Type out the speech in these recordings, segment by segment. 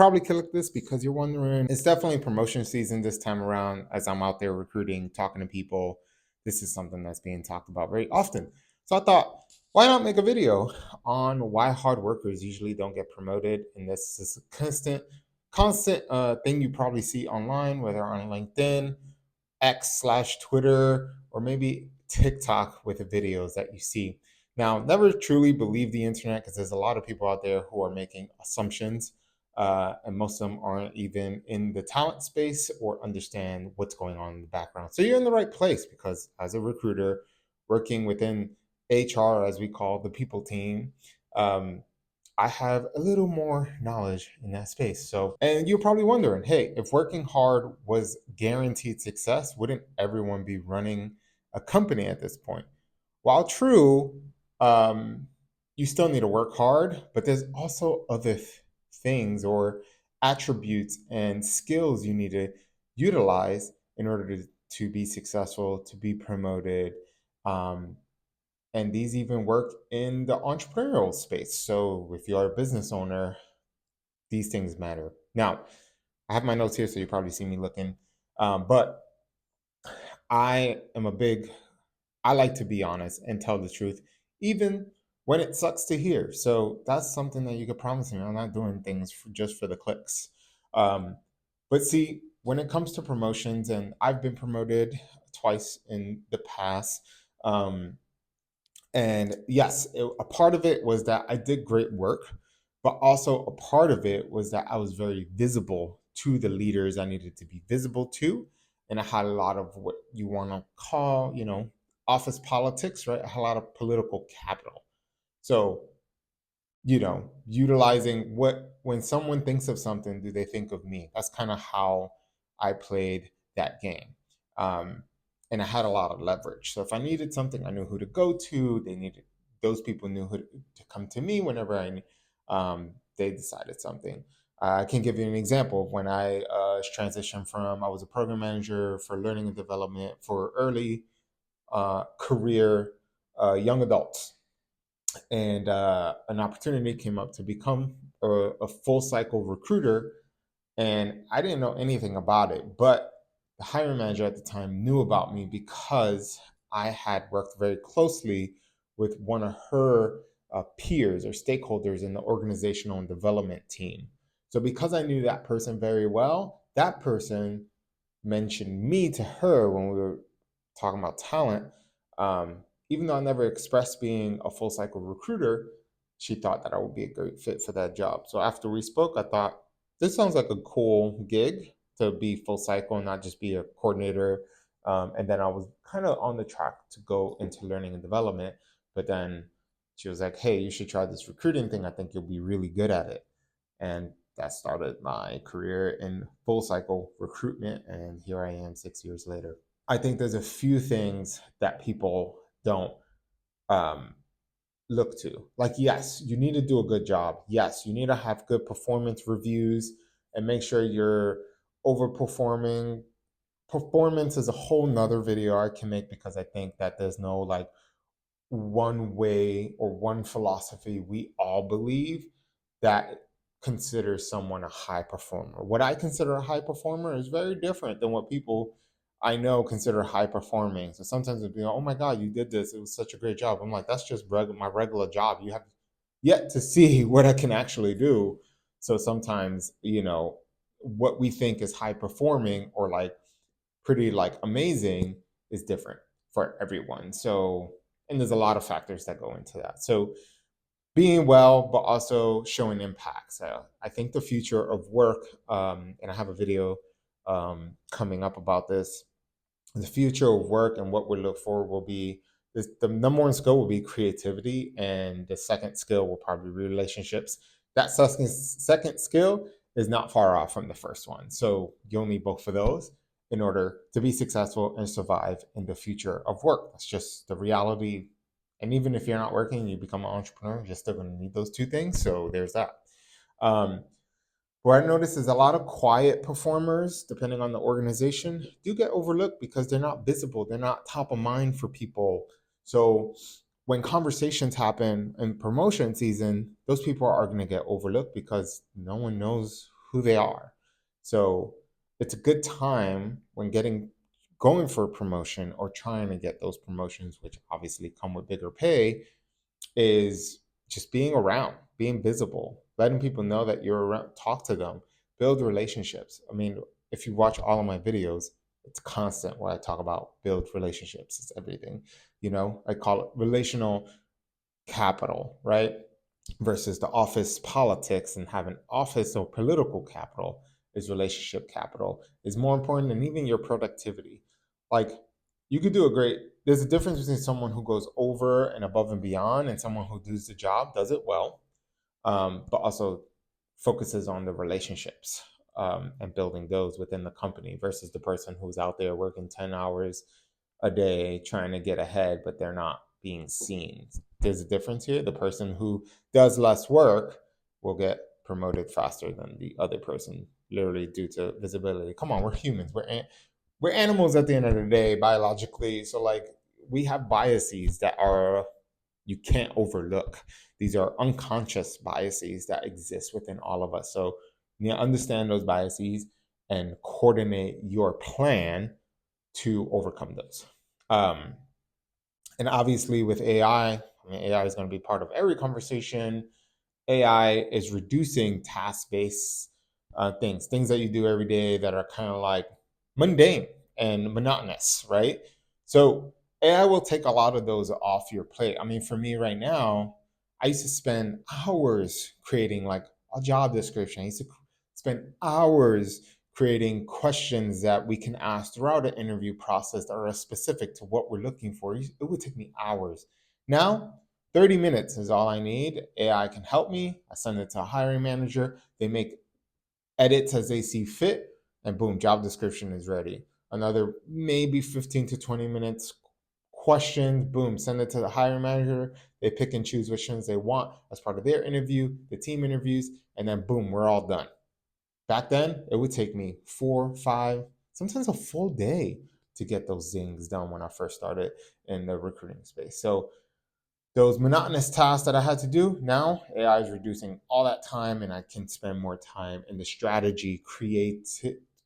Probably click this because you're wondering. It's definitely promotion season this time around. As I'm out there recruiting, talking to people, this is something that's being talked about very often. So I thought, why not make a video on why hard workers usually don't get promoted? And this is a constant thing you probably see online, whether on LinkedIn, X/Twitter, or maybe TikTok with the videos that you see. Now, never truly believe the internet because there's a lot of people out there who are making assumptions, and most of them aren't even in the talent space or understand what's going on in the background. So you're in the right place because as a recruiter working within HR, as we call the people team, um, I have a little more knowledge in that space. So, and you're probably wondering, hey, if working hard was guaranteed success, wouldn't everyone be running a company at this point? While true, um, you still need to work hard, but there's also other things or attributes and skills you need to utilize in order to be successful, to be promoted, um, and these even work in the entrepreneurial space. So if you're a business owner, these things matter. Now, I have my notes here, so you probably see me looking. But I am a big, I like to be honest and tell the truth, even when it sucks to hear. So that's something that you could promise me. I'm not doing things just for the clicks. Um, but see, when it comes to promotions, and I've been promoted twice in the past, um, and yes, a part of it was that I did great work, but also a part of it was that I was very visible to the leaders I needed to be visible to. And I had a lot of what you want to call, office politics, right? I had a lot of political capital. So, utilizing when someone thinks of something, do they think of me? That's kind of how I played that game. Um, and I had a lot of leverage. So if I needed something, I knew who to go to. Those people knew who to come to me whenever they decided something. I can give you an example of when I transitioned I was a program manager for learning and development for early career young adults, and an opportunity came up to become a full cycle recruiter, and I didn't know anything about it, but the hiring manager at the time knew about me because I had worked very closely with one of her peers or stakeholders in the organizational and development team. So because I knew that person very well, that person mentioned me to her when we were talking about talent. Even though I never expressed being a full cycle recruiter, she thought that I would be a great fit for that job. So after we spoke, I thought this sounds like a cool gig to be full cycle and not just be a coordinator. And then I was kind of on the track to go into learning and development. But then she was like, hey, you should try this recruiting thing. I think you'll be really good at it. And that started my career in full cycle recruitment. And here I am 6 years later. I think there's a few things that people don't um, look to. Like, yes, you need to do a good job. Yes, you need to have good performance reviews and make sure you're overperforming. Performance is a whole nother video I can make because I think that there's no like one way or one philosophy we all believe that considers someone a high performer. What I consider a high performer is very different than what people I know consider high performing. So sometimes it'd be like, oh my God, you did this. It was such a great job. I'm like, that's just my regular job. You have yet to see what I can actually do. So sometimes, what we think is high performing or like pretty like amazing is different for everyone. So, and there's a lot of factors that go into that. So, being well, but also showing impact. So, I think the future of work, and I have a video coming up about this. The future of work and what we look for will be the number one skill will be creativity, and the second skill will probably be relationships. That second skill is not far off from the first one. So you'll need both of those in order to be successful and survive in the future of work. That's just the reality. And even if you're not working, you become an entrepreneur, you're still going to need those two things. So there's that. Um, what I notice is a lot of quiet performers, depending on the organization, do get overlooked because they're not visible. They're not top of mind for people. So when conversations happen in promotion season, those people are going to get overlooked because no one knows who they are. So it's a good time when going for a promotion or trying to get those promotions, which obviously come with bigger pay, is just being around, being visible, letting people know that you're around, talk to them, build relationships. I mean, if you watch all of my videos, it's constant what I talk about, build relationships. It's everything. I call it relational capital, right? Versus the office politics, and having office or political capital is relationship capital, is more important than even your productivity. Like, you could do a great, there's a difference between someone who goes over and above and beyond and someone who does the job, does it well, but also focuses on the relationships, and building those within the company, versus the person who's out there working 10 hours a day trying to get ahead, but they're not being seen. There's a difference here. The person who does less work will get promoted faster than the other person, literally due to visibility. Come on, we're humans. We're animals at the end of the day, biologically. So, like, we have biases that are you can't overlook. These are unconscious biases that exist within all of us. So you need to understand those biases and coordinate your plan to overcome those. Um, and obviously, with AI, I mean, AI is going to be part of every conversation. AI is reducing task-based things that you do every day that are kind of like mundane and monotonous, right? So AI will take a lot of those off your plate. I mean, for me right now, I used to spend hours creating like a job description. I used to spend hours creating questions that we can ask throughout an interview process that are specific to what we're looking for. It would take me hours. Now, 30 minutes is all I need. AI can help me. I send it to a hiring manager. They make edits as they see fit, and boom, job description is ready. Another maybe 15 to 20 minutes, questions, boom, send it to the hiring manager. They pick and choose which ones they want as part of their interview, the team interviews, and then boom, we're all done. Back then, it would take me 4, 5, sometimes a full day to get those things done when I first started in the recruiting space. So those monotonous tasks that I had to do, now AI is reducing all that time, and I can spend more time in the strategy,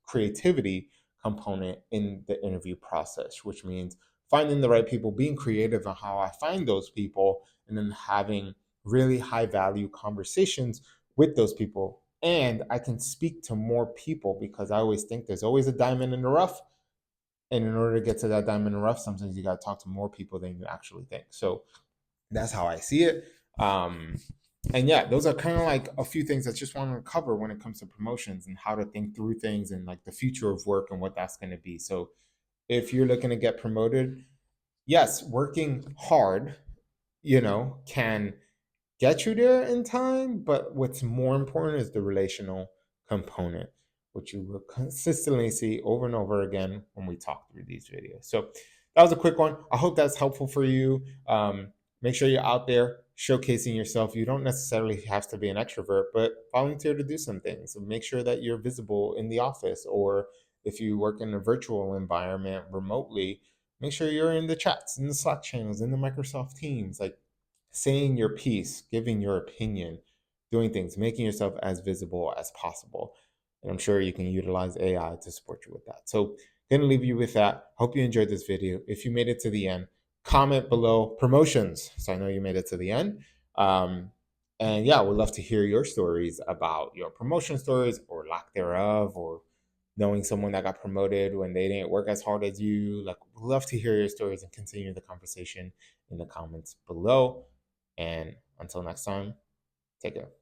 creativity component in the interview process, which means finding the right people, being creative on how I find those people, and then having really high value conversations with those people. And I can speak to more people because I always think there's always a diamond in the rough. And in order to get to that diamond in the rough, sometimes you got to talk to more people than you actually think. So that's how I see it. Um, and yeah, those are kind of like a few things that I just wanted to cover when it comes to promotions and how to think through things and like the future of work and what that's going to be. So if you're looking to get promoted, yes, working hard, can get you there in time, but what's more important is the relational component, which you will consistently see over and over again when we talk through these videos. So that was a quick one. I hope that's helpful for you. Make sure you're out there showcasing yourself. You don't necessarily have to be an extrovert, but volunteer to do some things. So make sure that you're visible in the office, or if you work in a virtual environment remotely, make sure you're in the chats, in the Slack channels, in the Microsoft Teams. Like, saying your piece, giving your opinion, doing things, making yourself as visible as possible. And I'm sure you can utilize AI to support you with that. So, gonna leave you with that. Hope you enjoyed this video. If you made it to the end, comment below promotions, so I know you made it to the end. And yeah, we'd love to hear your stories about your promotion stories or lack thereof, or knowing someone that got promoted when they didn't work as hard as you. Like, we'd love to hear your stories and continue the conversation in the comments below. And until next time, take care.